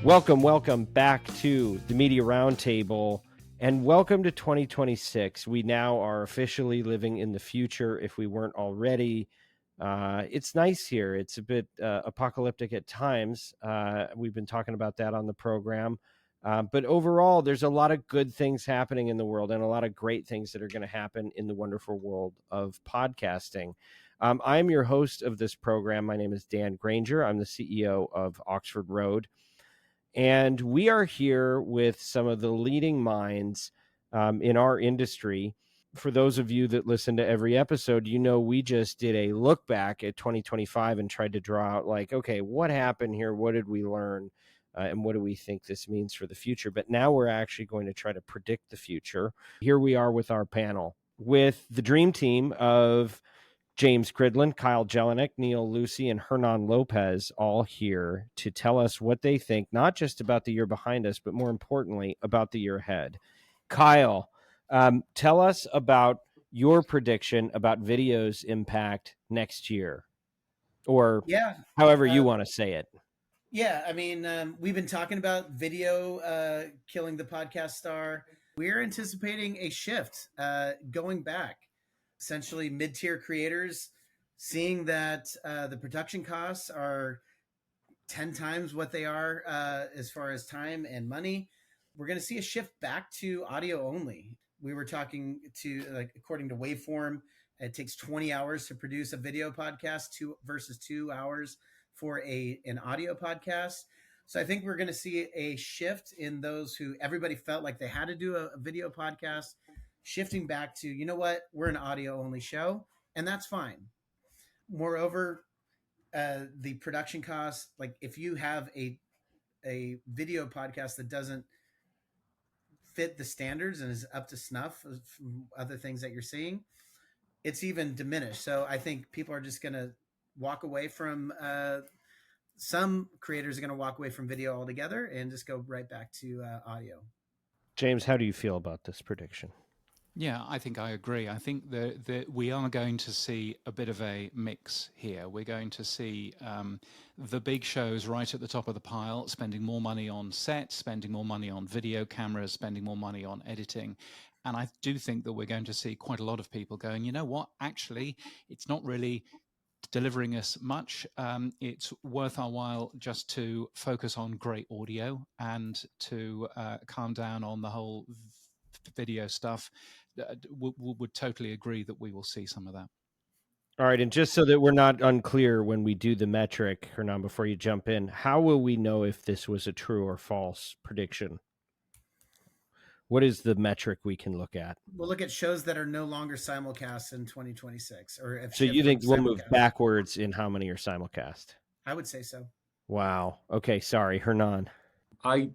Welcome back to the Media Roundtable, and welcome to 2026. We now are officially living in the future, if we weren't already. It's nice here. It's a bit apocalyptic at times. We've been talking about that on the program. But overall, there's a lot of good things happening in the world and a lot of great things that are going to happen in the wonderful world of podcasting. I'm your host of this program. My name is Dan Granger. I'm the CEO of Oxford Road. And we are here with some of the leading minds in our industry. For those of you that listen to every episode, you know we just did a look back at 2025 and tried to draw out okay, what happened here? What did we learn? And what do we think this means for the future? But now we're actually going to try to predict the future. Here we are with our panel, with the dream team of James Cridland, Kyle Jelinek, Neil Lucy, and Hernan Lopez, all here to tell us what they think, not just about the year behind us, but more importantly, about the year ahead. Kyle, tell us about your prediction about video's impact next year, or however you want to say it. Yeah, I mean, we've been talking about video killing the podcast star. We're anticipating a shift going back. Essentially, mid-tier creators seeing that the production costs are 10 times what they are as far as time and money. We're going to see a shift back to audio only. We were talking to, according to Waveform, it takes 20 hours to produce a video podcast versus 2 hours for an audio podcast. So I think we're going to see a shift in those who everybody felt like they had to do a video podcast, shifting back to, you know what, we're an audio only show, and that's fine. Moreover, the production costs, like if you have a video podcast that doesn't fit the standards and is up to snuff from other things that you're seeing, it's even diminished. So I think people are just going to walk away from some creators are going to walk away from video altogether and just go right back to audio. James, how do you feel about this prediction? Yeah, I think I agree. I think that we are going to see a bit of a mix here. We're going to see the big shows right at the top of the pile, spending more money on sets, spending more money on video cameras, spending more money on editing. And I do think that we're going to see quite a lot of people going, you know what, actually, it's not really delivering us much. It's worth our while just to focus on great audio and to calm down on the whole video stuff. Would totally agree that we will see some of that. All right, and just so that we're not unclear when we do the metric, Hernan, before you jump in, how will we know if this was a true or false prediction? What is the metric we can look at? We'll look at shows that are no longer simulcast in 2026. So you think we'll move backwards in how many are simulcast? I would say so. Wow. Okay, sorry, Hernan. I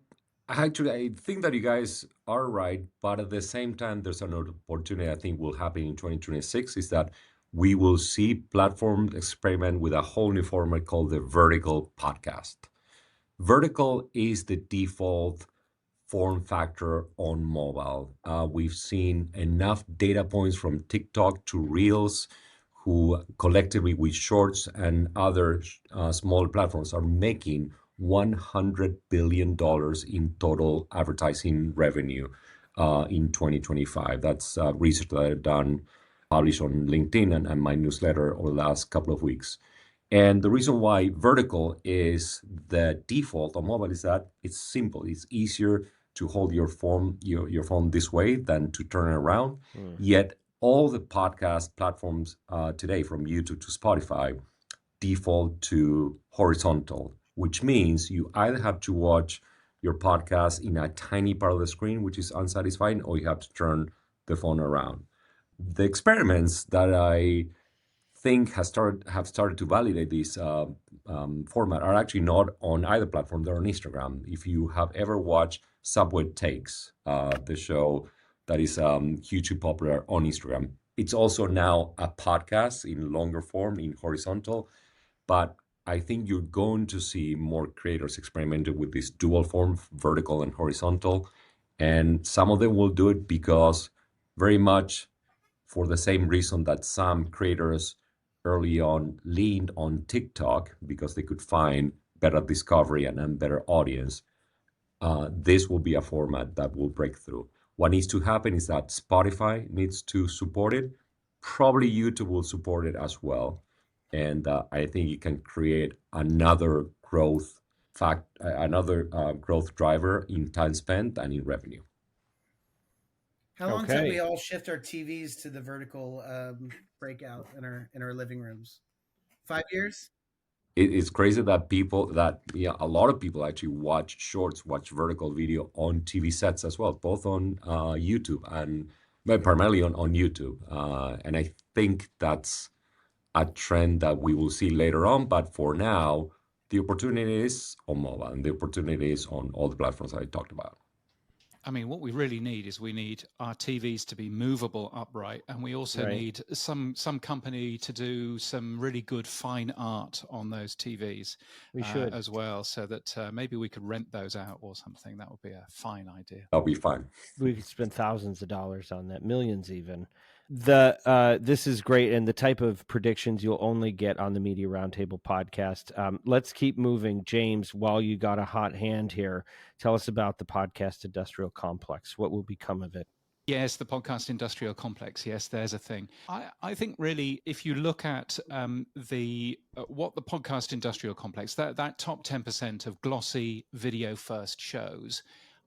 think that you guys are right, but at the same time, there's an opportunity I think will happen in 2026 is that we will see platforms experiment with a whole new format called the vertical podcast. Vertical is the default form factor on mobile. We've seen enough data points from TikTok to Reels, who collectively with Shorts and other small platforms are making $100 billion in total advertising revenue in 2025. That's research that I've done, published on LinkedIn and my newsletter over the last couple of weeks. And the reason why vertical is the default on mobile is that it's simple. It's easier to hold your phone this way than to turn it around. Yet all the podcast platforms today, from YouTube to Spotify, default to horizontal, which means you either have to watch your podcast in a tiny part of the screen, which is unsatisfying, or you have to turn the phone around. The experiments that I think have started to validate this format are actually not on either platform. They're on Instagram. If you have ever watched Subway Takes, the show that is hugely popular on Instagram, it's also now a podcast in longer form, in horizontal. But I think you're going to see more creators experimenting with this dual form, vertical and horizontal. And some of them will do it because very much for the same reason that some creators early on leaned on TikTok because they could find better discovery and better audience. this will be a format that will break through. What needs to happen is that Spotify needs to support it. Probably YouTube will support it as well. And I think it can create another growth driver in time spent and in revenue. How long till Okay. we all shift our TVs to the vertical breakout in our living rooms? 5 years? It's crazy that a lot of people actually watch vertical video on TV sets as well, both on YouTube and but primarily on YouTube. And I think that's a trend that we will see later on. But for now, the opportunity is on mobile and the opportunity is on all the platforms I talked about. I mean, what we really need is we need our TVs to be movable upright, and we also Right. need some company to do some really good fine art on those TVs We should. as well, so that maybe we could rent those out or something. That would be a fine idea. That'll be fine. We could spend thousands of dollars on that, millions even. This is great, and the type of predictions you'll only get on the Media Roundtable podcast. Let's keep moving, James. While you got a hot hand here, tell us about the podcast industrial complex. What will become of it? Yes, the podcast industrial complex. Yes, there's a thing. I think really, if you look at what the podcast industrial complex, that top 10% of glossy video first shows,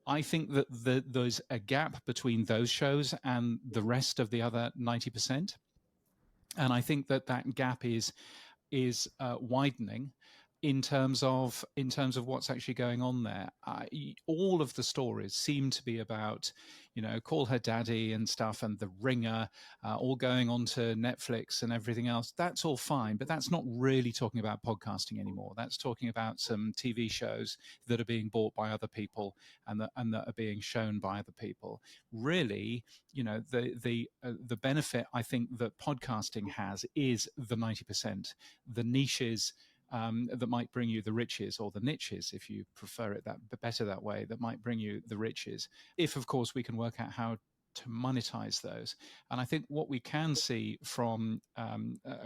I think that there's a gap between those shows and the rest of the other 90%, and I think that gap is widening in terms of what's actually going on there. All of the stories seem to be about, Call Her Daddy and stuff, and The Ringer, all going on to Netflix and everything else. That's all fine, but that's not really talking about podcasting anymore. That's talking about some TV shows that are being bought by other people and that are being shown by other people. Really, the benefit I think that podcasting has is the 90%, the niches that might bring you the riches, or the niches, if you prefer it better that way, that might bring you the riches, if of course we can work out how to monetize those. And I think what we can see from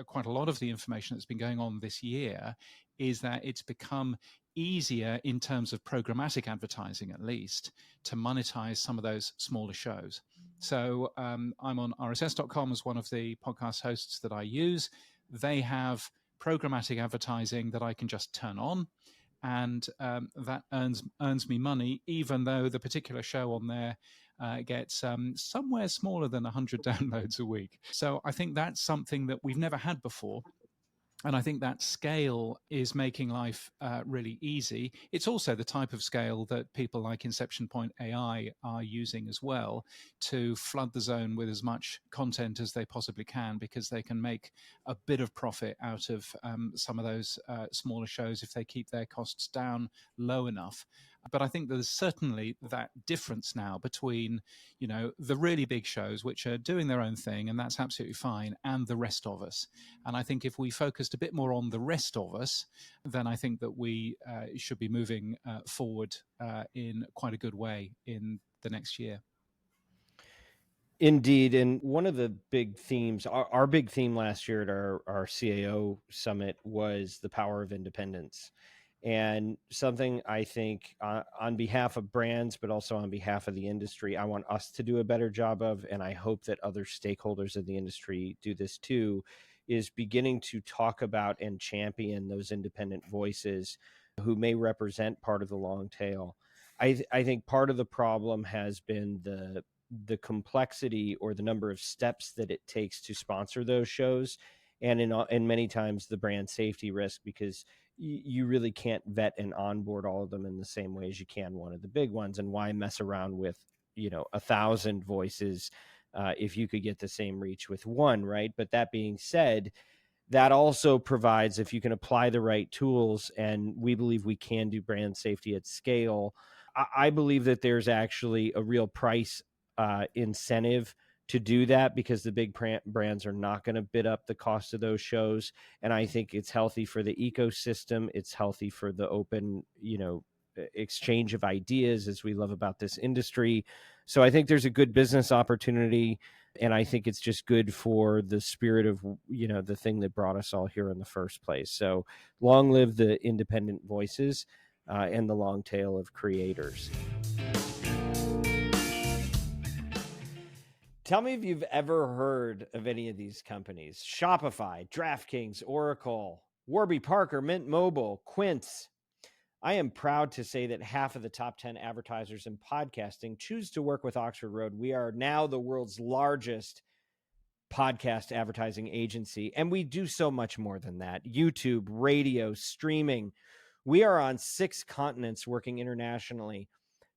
quite a lot of the information that's been going on this year is that it's become easier in terms of programmatic advertising, at least, to monetize some of those smaller shows. So I'm on rss.com as one of the podcast hosts that I use. They have programmatic advertising that I can just turn on, and that earns me money, even though the particular show on there gets somewhere smaller than 100 downloads a week. So I think that's something that we've never had before. And I think that scale is making life really easy. It's also the type of scale that people like Inception Point AI are using as well, to flood the zone with as much content as they possibly can, because they can make a bit of profit out of some of those smaller shows if they keep their costs down low enough. But I think there's certainly that difference now between, the really big shows, which are doing their own thing, and that's absolutely fine, and the rest of us. And I think if we focused a bit more on the rest of us, then I think that we should be moving forward in quite a good way in the next year. Indeed. And one of the big themes, our big theme last year at our CAO summit was the power of independence. And something I think on behalf of brands, but also on behalf of the industry, I want us to do a better job of, and I hope that other stakeholders of the industry do this too, is beginning to talk about and champion those independent voices who may represent part of the long tail. I think part of the problem has been the complexity or the number of steps that it takes to sponsor those shows, and in many times the brand safety risk, because you really can't vet and onboard all of them in the same way as you can one of the big ones. And why mess around with 1,000 voices if you could get the same reach with one, right? But that being said, that also provides, if you can apply the right tools, and we believe we can do brand safety at scale, I believe that there's actually a real price incentive to do that, because the big brands are not going to bid up the cost of those shows. And I think it's healthy for the ecosystem. It's healthy for the open, exchange of ideas, as we love about this industry. So I think there's a good business opportunity. And I think it's just good for the spirit of, the thing that brought us all here in the first place. So long live the independent voices. and the long tail of creators. Tell me if you've ever heard of any of these companies: Shopify, DraftKings, Oracle, Warby Parker, Mint Mobile, Quince. I am proud to say that half of the top 10 advertisers in podcasting choose to work with Oxford Road. We are now the world's largest podcast advertising agency, and we do so much more than that. YouTube, radio, streaming. We are on 6 continents working internationally.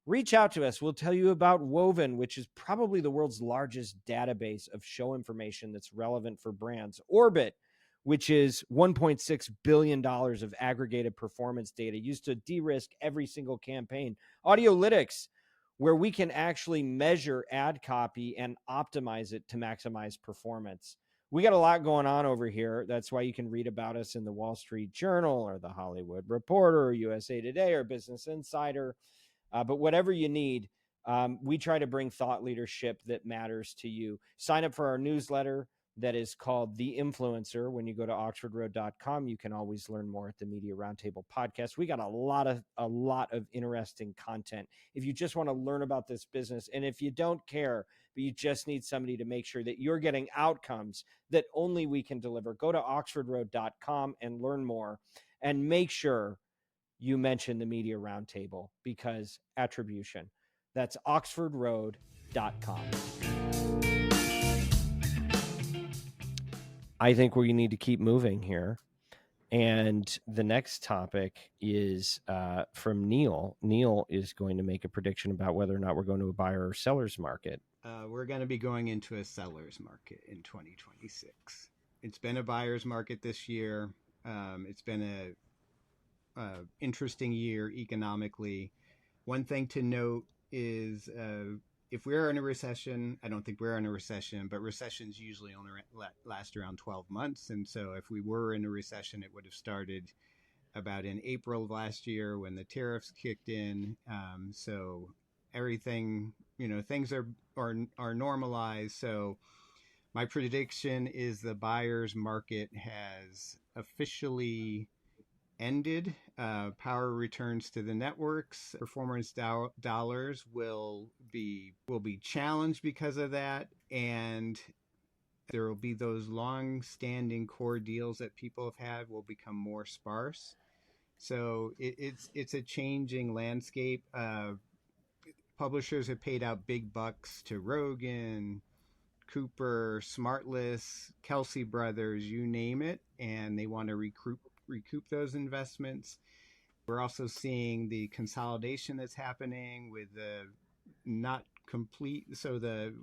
Reach out to us. We'll tell you about Woven, which is probably the world's largest database of show information that's relevant for brands. Orbit, which is $1.6 billion of aggregated performance data used to de-risk every single campaign. Audiolytics, where we can actually measure ad copy and optimize it to maximize performance. We got a lot going on over here. That's why you can read about us in the Wall Street Journal or the Hollywood Reporter or USA Today or Business Insider. But whatever you need, we try to bring thought leadership that matters to you. Sign up for our newsletter that is called The Influencer. When you go to oxfordroad.com, you can always learn more at the Media Roundtable podcast. We got a lot of interesting content. If you just want to learn about this business, and if you don't care, but you just need somebody to make sure that you're getting outcomes that only we can deliver, go to oxfordroad.com and learn more, and make sure you mention the Media Roundtable, because attribution. That's oxfordroad.com. I think we need to keep moving here. And the next topic is from Neil. Neil is going to make a prediction about whether or not we're going to a buyer or seller's market. We're going to be going into a seller's market in 2026. It's been a buyer's market this year. It's been a interesting year economically. One thing to note is if we're in a recession, I don't think we're in a recession, but recessions usually only last around 12 months. And so if we were in a recession, it would have started about in April of last year when the tariffs kicked in. So everything, things are normalized. So my prediction is the buyer's market has officially ended. Power returns to the networks. Performance dollars will be challenged because of that, and there will be those long-standing core deals that people have had will become more sparse. So it's a changing landscape. Publishers have paid out big bucks to Rogan, Cooper, Smartless, Kelsey Brothers, you name it, and they want to recoup those investments. We're also seeing the consolidation that's happening with the not complete, so the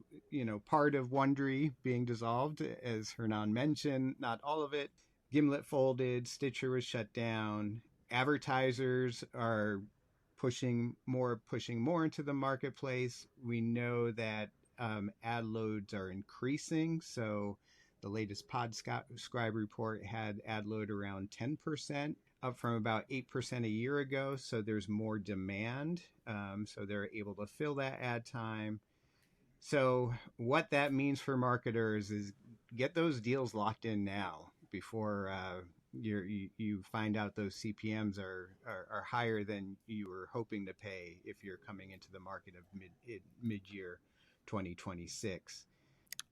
part of Wondery being dissolved, as Hernan mentioned, not all of it. Gimlet folded, Stitcher was shut down. Advertisers are pushing more into the marketplace. We know that ad loads are increasing. So the latest Podscribe report had ad load around 10%, up from about 8% a year ago. So there's more demand. So they're able to fill that ad time. So what that means for marketers is get those deals locked in now before you find out those CPMs are higher than you were hoping to pay if you're coming into the market of mid-year 2026.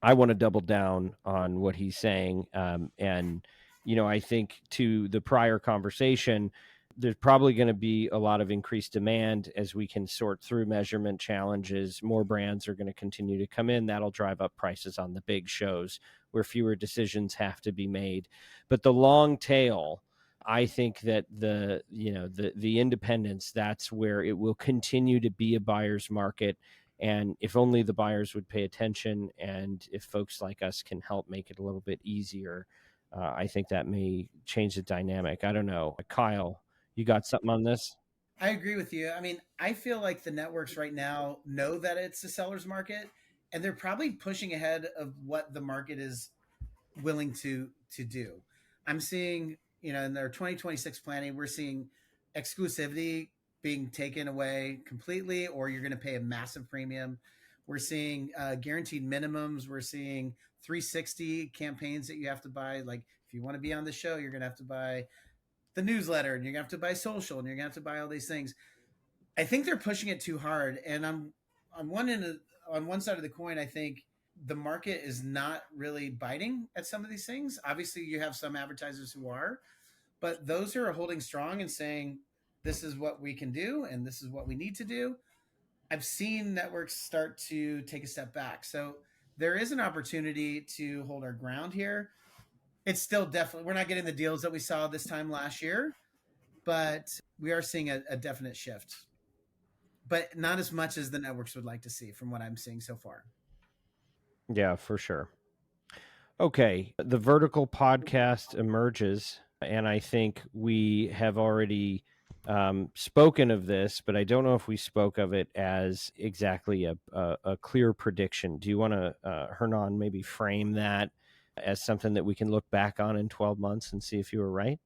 I want to double down on what he's saying. And, I think to the prior conversation, there's probably going to be a lot of increased demand as we can sort through measurement challenges. More brands are going to continue to come in. That'll drive up prices on the big shows where fewer decisions have to be made. But the long tail, I think that the independents, that's where it will continue to be a buyer's market. And if only the buyers would pay attention, and if folks like us can help make it a little bit easier, I think that may change the dynamic. I don't know. Kyle, you got something on this? I agree with you. I mean, I feel like the networks right now know that it's a seller's market, and they're probably pushing ahead of what the market is willing to do. I'm seeing, in their 2026 planning, we're seeing exclusivity being taken away completely, or you're going to pay a massive premium. We're seeing guaranteed minimums. We're seeing 360 campaigns that you have to buy. Like if you want to be on the show, you're going to have to buy the newsletter, and you're gonna have to buy social, and you're gonna have to buy all these things. I think they're pushing it too hard, and I'm on one end on one side of the coin. I think the market is not really biting at some of these things. Obviously, you have some advertisers who are, but those who are holding strong and saying this is what we can do and this is what we need to do, I've seen networks start to take a step back. So there is an opportunity to hold our ground here. It's still definitely, we're not getting the deals that we saw this time last year, but we are seeing a definite shift, but not as much as the networks would like to see from what I'm seeing so far. Yeah, for sure. Okay, the vertical podcast emerges, and I think we have already spoken of this, but I don't know if we spoke of it as exactly a clear prediction. Do you want to, Hernan, maybe frame that as something that we can look back on in 12 months and see if you were right?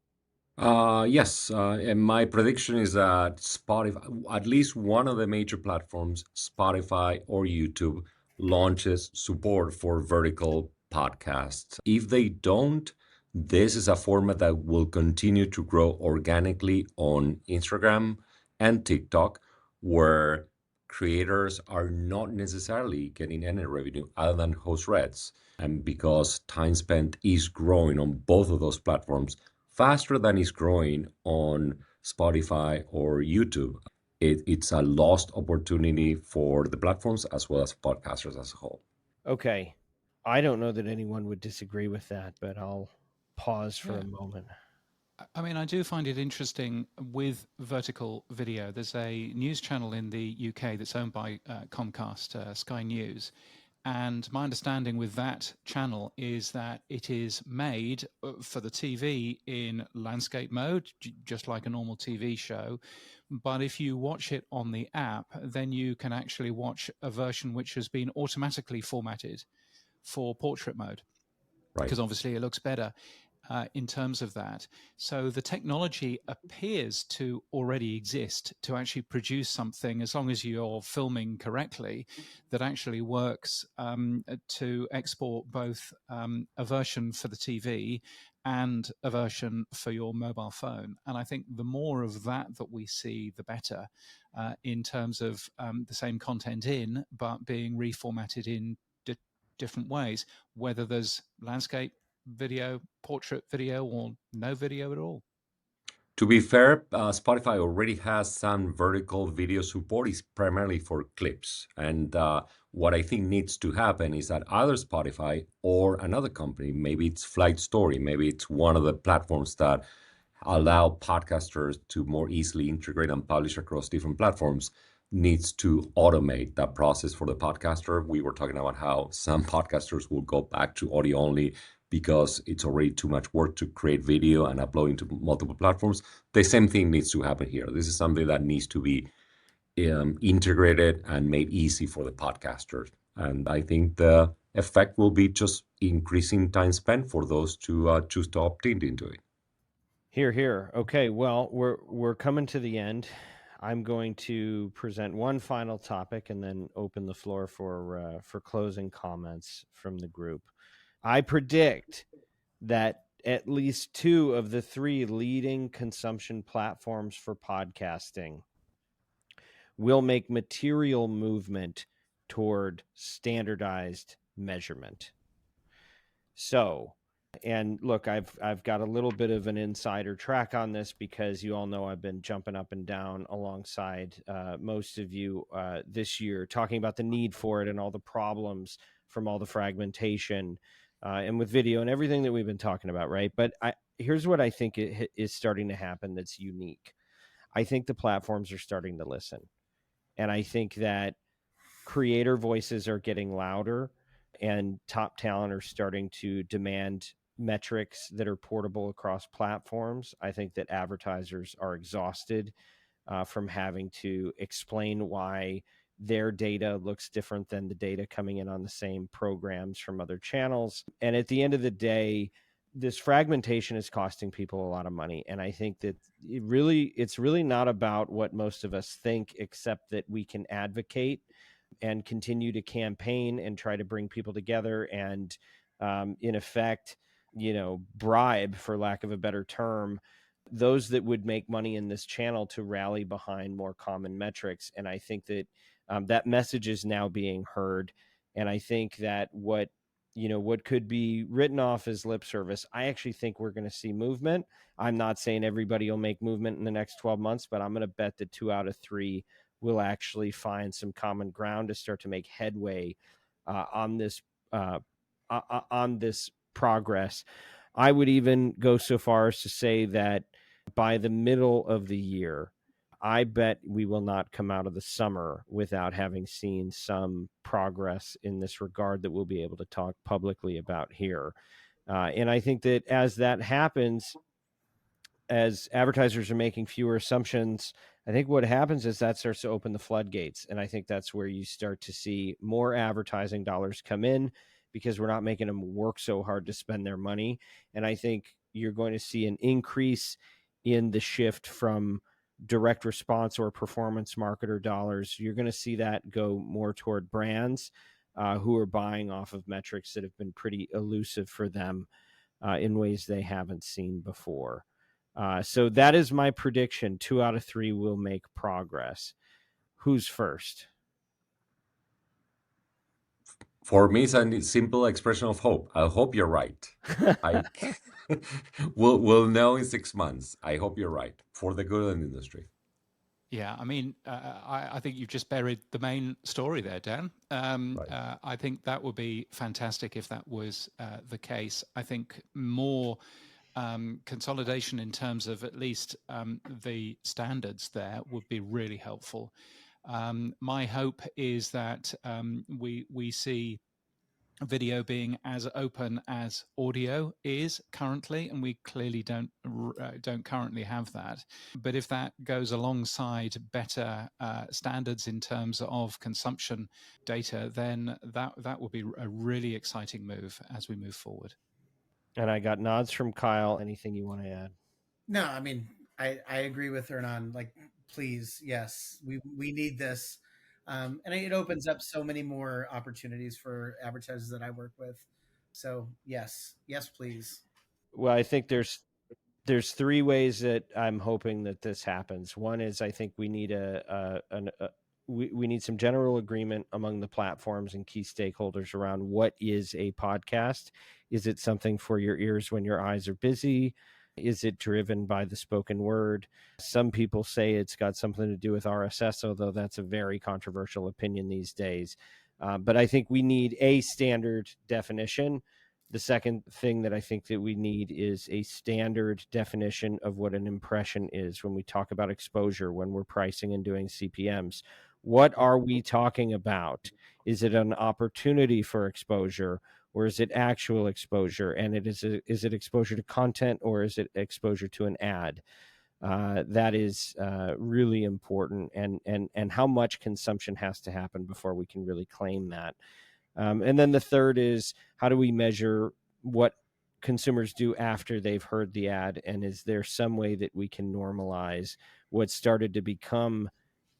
Yes, and my prediction is that Spotify, at least one of the major platforms, Spotify or YouTube, launches support for vertical podcasts. If they don't, this is a format that will continue to grow organically on Instagram and TikTok, where creators are not necessarily getting any revenue other than host reds. And because time spent is growing on both of those platforms, faster than it's growing on Spotify or YouTube. It's a lost opportunity for the platforms as well as podcasters as a whole. Okay. I don't know that anyone would disagree with that, but I'll pause for Yeah. a moment. I mean, I do find it interesting with vertical video. There's a news channel in the UK that's owned by Comcast, Sky News. And my understanding with that channel is that it is made for the TV in landscape mode, just like a normal TV show. But if you watch it on the app, then you can actually watch a version which has been automatically formatted for portrait mode, Right. because obviously it looks better in terms of that. So the technology appears to already exist to actually produce something, as long as you're filming correctly, that actually works to export both a version for the TV and a version for your mobile phone. And I think the more of that we see, the better, in terms of the same content but being reformatted in different ways, whether there's landscape video, portrait video, or no video at all. To be fair, Spotify already has some vertical video support. It's primarily for clips. And what I think needs to happen is that either Spotify or another company, maybe it's Flight Story, maybe it's one of the platforms that allow podcasters to more easily integrate and publish across different platforms, needs to automate that process for the podcaster. We were talking about how some podcasters will go back to audio only because it's already too much work to create video and upload into multiple platforms. The same thing needs to happen here. This is something that needs to be integrated and made easy for the podcasters. And I think the effect will be just increasing time spent for those to choose to opt into it. Here. Okay, well, we're coming to the end. I'm going to present one final topic and then open the floor for closing comments from the group. I predict that at least 2 of the 3 leading consumption platforms for podcasting will make material movement toward standardized measurement. So, and look, I've got a little bit of an insider track on this because you all know I've been jumping up and down alongside most of you this year, talking about the need for it and all the problems from all the fragmentation and with video and everything that we've been talking about, right? But here's what I think is starting to happen that's unique. I think the platforms are starting to listen. And I think that creator voices are getting louder and top talent are starting to demand metrics that are portable across platforms. I think that advertisers are exhausted from having to explain why their data looks different than the data coming in on the same programs from other channels. And at the end of the day, this fragmentation is costing people a lot of money. And I think that it's really not about what most of us think, except that we can advocate and continue to campaign and try to bring people together and in effect, bribe, for lack of a better term, those that would make money in this channel to rally behind more common metrics. And I think that that message is now being heard. And I think that what could be written off as lip service, I actually think we're going to see movement. I'm not saying everybody will make movement in the next 12 months, but I'm going to bet that 2 out of 3 will actually find some common ground to start to make headway on this progress. I would even go so far as to say that by the middle of the year, I bet we will not come out of the summer without having seen some progress in this regard that we'll be able to talk publicly about here. And I think that as that happens, as advertisers are making fewer assumptions, I think what happens is that starts to open the floodgates. And I think that's where you start to see more advertising dollars come in, because we're not making them work so hard to spend their money. And I think you're going to see an increase in the shift from direct response or performance marketer dollars. You're going to see that go more toward brands who are buying off of metrics that have been pretty elusive for them in ways they haven't seen before. So that is my prediction. 2 out of 3 will make progress. Who's first? For me, it's a simple expression of hope. I hope you're right. I we'll know in 6 months. I hope you're right, for the good of the industry. Yeah, I mean, I think you've just buried the main story there, Dan. Right. I think that would be fantastic if that was the case. I think more consolidation in terms of at least the standards there would be really helpful. My hope is that we see video being as open as audio is currently, and we clearly don't currently have that. But if that goes alongside better standards in terms of consumption data, then that will be a really exciting move as we move forward. And I got nods from Kyle. Anything you want to add? No, I mean, I agree with Hernan. Like, please, yes, we need this, and it opens up so many more opportunities for advertisers that I work with. So yes, yes, please. Well, I think there's 3 ways that I'm hoping that this happens. One is I think we need we need some general agreement among the platforms and key stakeholders around what is a podcast. Is it something for your ears when your eyes are busy? Is it driven by the spoken word? Some people say it's got something to do with RSS, although that's a very controversial opinion these days. But I think we need a standard definition. The second thing that I think that we need is a standard definition of what an impression is when we talk about exposure, when we're pricing and doing CPMs. What are we talking about? Is it an opportunity for exposure, or is it actual exposure? And is it exposure to content, or is it exposure to an ad? That is really important, and how much consumption has to happen before we can really claim that. And then the third is, how do we measure what consumers do after they've heard the ad? And is there some way that we can normalize what started to become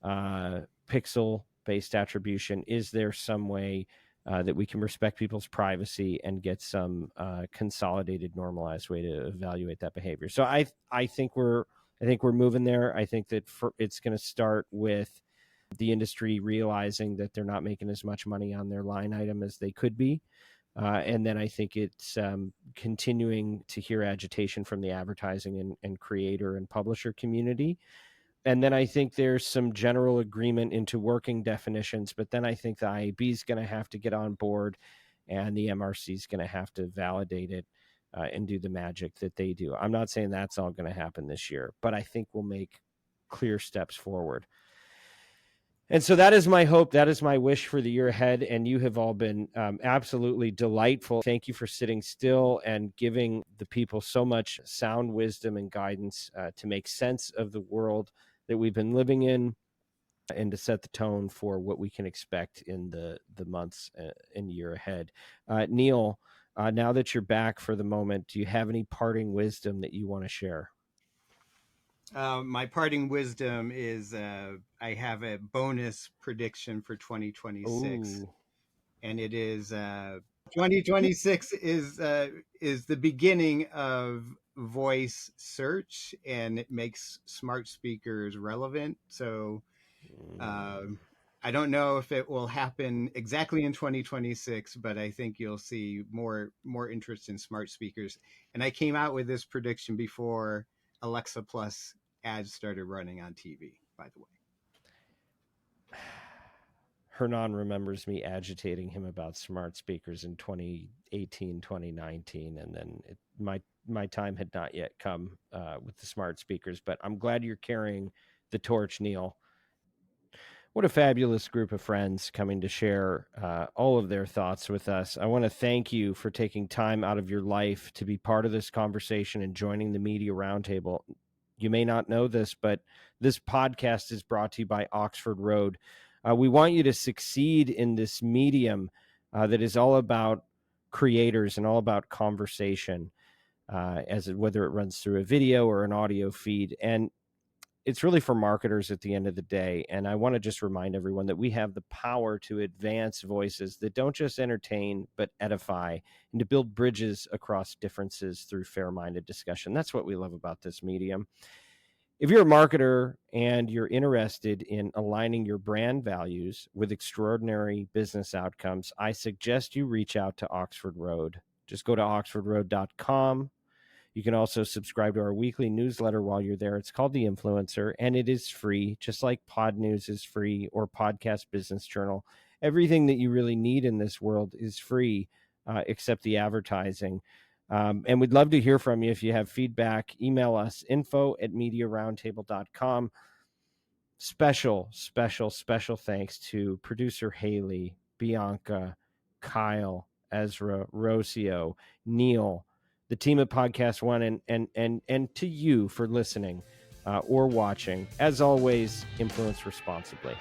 pixel-based attribution? Is there some way that we can respect people's privacy and get some consolidated, normalized way to evaluate that behavior? So I think we're moving there. I think that it's going to start with the industry realizing that they're not making as much money on their line item as they could be. And then I think it's continuing to hear agitation from the advertising and creator and publisher community. And then I think there's some general agreement into working definitions, but then I think the IAB is going to have to get on board, and the MRC is going to have to validate it and do the magic that they do. I'm not saying that's all going to happen this year, but I think we'll make clear steps forward. And so that is my hope. That is my wish for the year ahead. And you have all been absolutely delightful. Thank you for sitting still and giving the people so much sound wisdom and guidance to make sense of the world that we've been living in, and to set the tone for what we can expect in the months and year ahead. Neil, now that you're back for the moment, do you have any parting wisdom that you want to share? My parting wisdom is I have a bonus prediction for 2026. Ooh. And it is 2026 is the beginning of voice search, and it makes smart speakers relevant. So I don't know if it will happen exactly in 2026, but I think you'll see more interest in smart speakers. And I came out with this prediction before Alexa Plus ads started running on TV, by the way. Hernan remembers me agitating him about smart speakers in 2018, 2019, and then my time had not yet come with the smart speakers. But I'm glad you're carrying the torch, Neil. What a fabulous group of friends coming to share all of their thoughts with us. I want to thank you for taking time out of your life to be part of this conversation and joining the Media Roundtable. You may not know this, but this podcast is brought to you by Oxford Road. We want you to succeed in this medium that is all about creators and all about conversation, whether it runs through a video or an audio feed. And it's really for marketers at the end of the day. And I want to just remind everyone that we have the power to advance voices that don't just entertain, but edify, and to build bridges across differences through fair-minded discussion. That's what we love about this medium. If you're a marketer and you're interested in aligning your brand values with extraordinary business outcomes, I suggest you reach out to Oxford Road. Just go to oxfordroad.com. You can also subscribe to our weekly newsletter while you're there. It's called The Influencer, and it is free, just like Pod News is free or Podcast Business Journal. Everything that you really need in this world is free, except the advertising. And we'd love to hear from you. If you have feedback, email us, info@mediaroundtable.com. Special thanks to producer Haley, Bianca, Kyle, Ezra, Rocio, Neil, the team at Podcast One, and to you for listening or watching. As always, influence responsibly.